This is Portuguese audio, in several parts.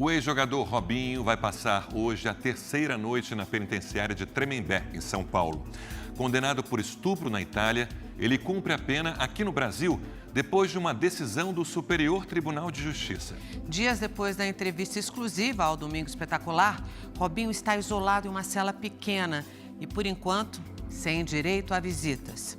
O ex-jogador Robinho vai passar hoje a terceira noite na penitenciária de Tremembé, em São Paulo. Condenado por estupro na Itália, ele cumpre a pena aqui no Brasil depois de uma decisão do Superior Tribunal de Justiça. Dias depois da entrevista exclusiva ao Domingo Espetacular, Robinho está isolado em uma cela pequena e, por enquanto, sem direito a visitas.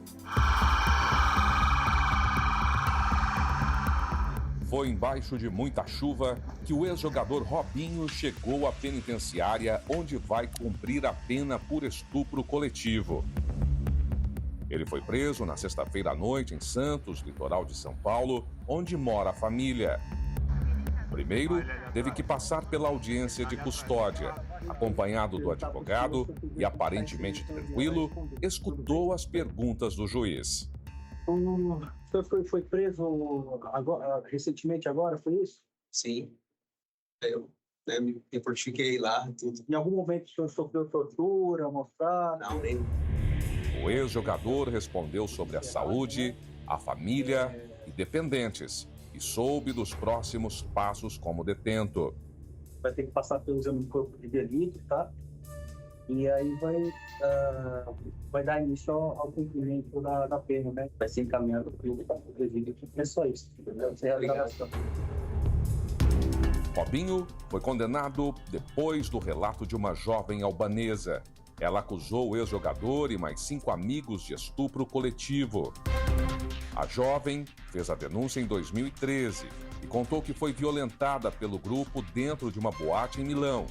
Foi embaixo de muita chuva que o ex-jogador Robinho chegou à penitenciária, onde vai cumprir a pena por estupro coletivo. Ele foi preso na sexta-feira à noite em Santos, litoral de São Paulo, onde mora a família. Primeiro, teve que passar pela audiência de custódia. Acompanhado do advogado e aparentemente tranquilo, escutou as perguntas do juiz. O senhor foi preso recentemente agora, foi isso? Sim. Eu me fortifiquei lá, tudo. Em algum momento o senhor sofreu tortura, mostrado? Não, nem. O ex-jogador respondeu sobre a saúde, a família e dependentes e soube dos próximos passos como detento. Vai ter que passar pelo exame do corpo de delito, tá? E aí vai dar início ao cumprimento da pena, né? Vai ser encaminhado para o presídio. É só isso, entendeu? Robinho foi condenado depois do relato de uma jovem albanesa. Ela acusou o ex-jogador e mais 5 amigos de estupro coletivo. A jovem fez a denúncia em 2013 e contou que foi violentada pelo grupo dentro de uma boate em Milão.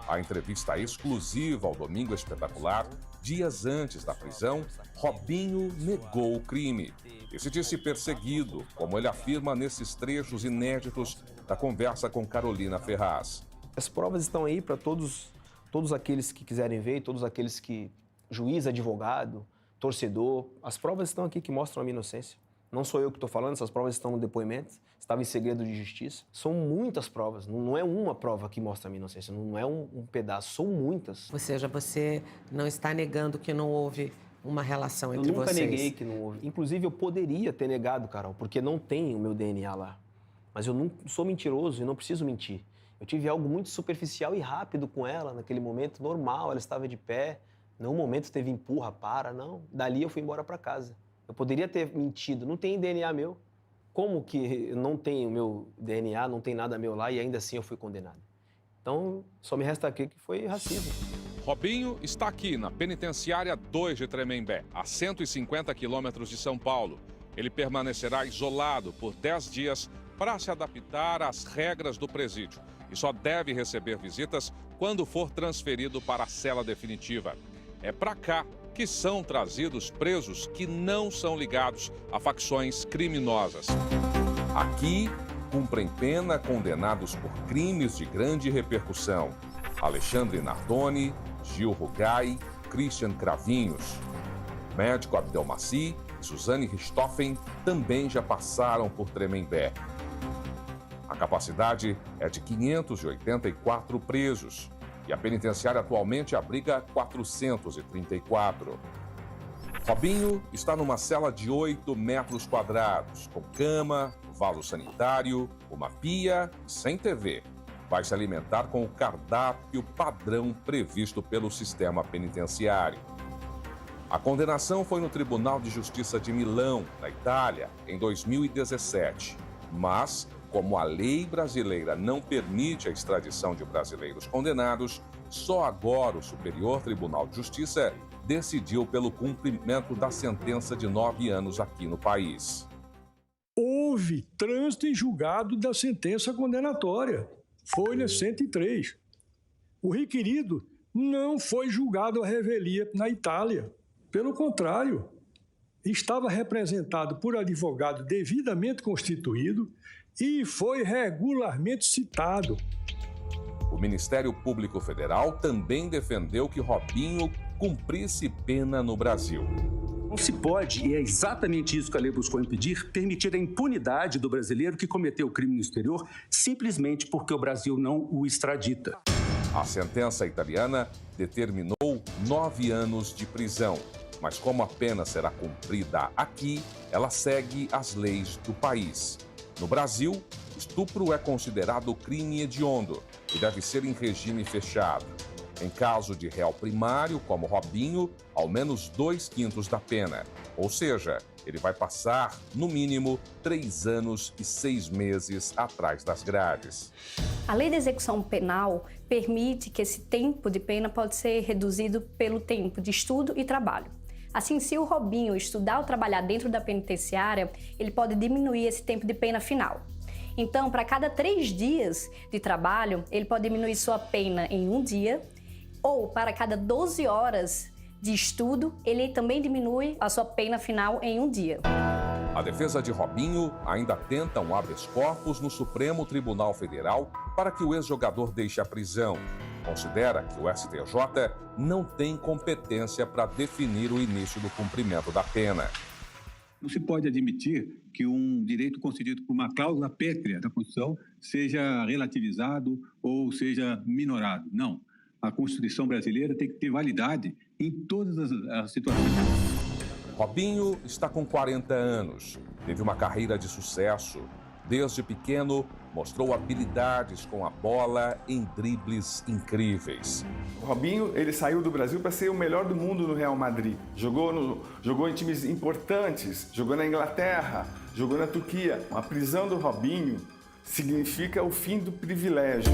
A entrevista exclusiva ao Domingo Espetacular, dias antes da prisão, Robinho negou o crime e se disse perseguido, como ele afirma nesses trechos inéditos da conversa com Carolina Ferraz. As provas estão aí para todos aqueles que quiserem ver, todos aqueles que... Juiz, advogado, torcedor, as provas estão aqui que mostram a minha inocência. Não sou eu que estou falando, essas provas estão no depoimento, estava em segredo de justiça. São muitas provas, não é uma prova que mostra a minha inocência, não é um pedaço, são muitas. Ou seja, você não está negando que não houve uma relação entre vocês? Eu nunca neguei que não houve. Inclusive, eu poderia ter negado, Carol, porque não tem o meu DNA lá. Mas eu não sou mentiroso e não preciso mentir. Eu tive algo muito superficial e rápido com ela, naquele momento normal, ela estava de pé. Nenhum momento teve empurra, para, não. Dali eu fui embora para casa. Eu poderia ter mentido, não tem DNA meu. Como que não tem o meu DNA, não tem nada meu lá e ainda assim eu fui condenado? Então, só me resta aqui que foi racismo. Robinho está aqui na Penitenciária 2 de Tremembé, a 150 quilômetros de São Paulo. Ele permanecerá isolado por 10 dias para se adaptar às regras do presídio e só deve receber visitas quando for transferido para a cela definitiva. É para cá que são trazidos presos que não são ligados a facções criminosas. Aqui, cumprem pena condenados por crimes de grande repercussão. Alexandre Nardoni, Gil Rugai, Christian Cravinhos. Médico Abdelmaci e Suzane Richthofen também já passaram por Tremembé. A capacidade é de 584 presos e a penitenciária atualmente abriga 434. Robinho está numa cela de 8 metros quadrados, com cama, vaso sanitário, uma pia e sem TV. Vai se alimentar com o cardápio padrão previsto pelo sistema penitenciário. A condenação foi no Tribunal de Justiça de Milão, na Itália, em 2017. Mas, como a lei brasileira não permite a extradição de brasileiros condenados, só agora o Superior Tribunal de Justiça decidiu pelo cumprimento da sentença de 9 anos aqui no país. Houve trânsito em julgado da sentença condenatória. Folha 103. O requerido não foi julgado à revelia na Itália. Pelo contrário, estava representado por advogado devidamente constituído e foi regularmente citado. O Ministério Público Federal também defendeu que Robinho cumprisse pena no Brasil. Não se pode, e é exatamente isso que a lei buscou impedir, permitir a impunidade do brasileiro que cometeu o crime no exterior simplesmente porque o Brasil não o extradita. A sentença italiana determinou 9 anos de prisão, mas como a pena será cumprida aqui, ela segue as leis do país. No Brasil, estupro é considerado crime hediondo e deve ser em regime fechado. Em caso de réu primário, como Robinho, ao menos 2/5 da pena. Ou seja, ele vai passar, no mínimo, 3 anos e 6 meses atrás das grades. A lei de execução penal permite que esse tempo de pena pode ser reduzido pelo tempo de estudo e trabalho. Assim, se o Robinho estudar ou trabalhar dentro da penitenciária, ele pode diminuir esse tempo de pena final. Então, para cada 3 dias de trabalho, ele pode diminuir sua pena em 1 dia, ou para cada 12 horas de estudo, ele também diminui a sua pena final em 1 dia. A defesa de Robinho ainda tenta um habeas corpus no Supremo Tribunal Federal para que o ex-jogador deixe a prisão. Considera que o STJ não tem competência para definir o início do cumprimento da pena. Não se pode admitir que um direito concedido por uma cláusula pétrea da Constituição seja relativizado ou seja minorado. Não. A Constituição brasileira tem que ter validade em todas as situações. Robinho está com 40 anos, teve uma carreira de sucesso. Desde pequeno, mostrou habilidades com a bola em dribles incríveis. O Robinho, ele saiu do Brasil para ser o melhor do mundo no Real Madrid. Jogou em times importantes, jogou na Inglaterra, jogou na Turquia. A prisão do Robinho significa o fim do privilégio.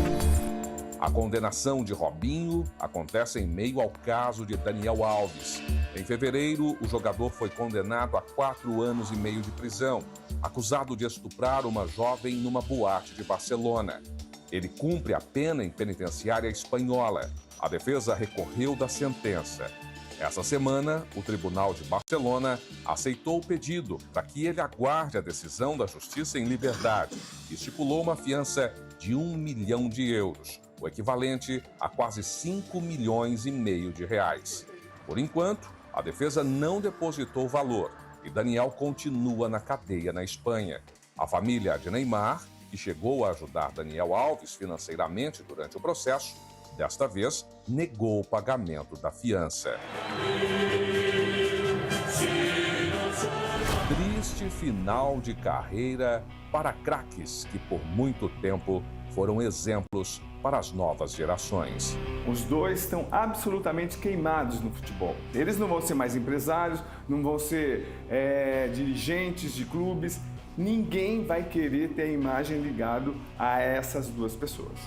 A condenação de Robinho acontece em meio ao caso de Daniel Alves. Em fevereiro, o jogador foi condenado a 4 anos e meio de prisão, acusado de estuprar uma jovem numa boate de Barcelona. Ele cumpre a pena em penitenciária espanhola. A defesa recorreu da sentença. Essa semana, o Tribunal de Barcelona aceitou o pedido para que ele aguarde a decisão da Justiça em liberdade e estipulou uma fiança de 1 milhão de euros, o equivalente a quase 5,5 milhões de reais. Por enquanto, a defesa não depositou o valor e Daniel continua na cadeia na Espanha. A família de Neymar, que chegou a ajudar Daniel Alves financeiramente durante o processo, desta vez negou o pagamento da fiança. Triste final de carreira para craques que por muito tempo foram exemplos para as novas gerações. Os dois estão absolutamente queimados no futebol. Eles não vão ser mais empresários, não vão ser dirigentes de clubes. Ninguém vai querer ter a imagem ligada a essas duas pessoas.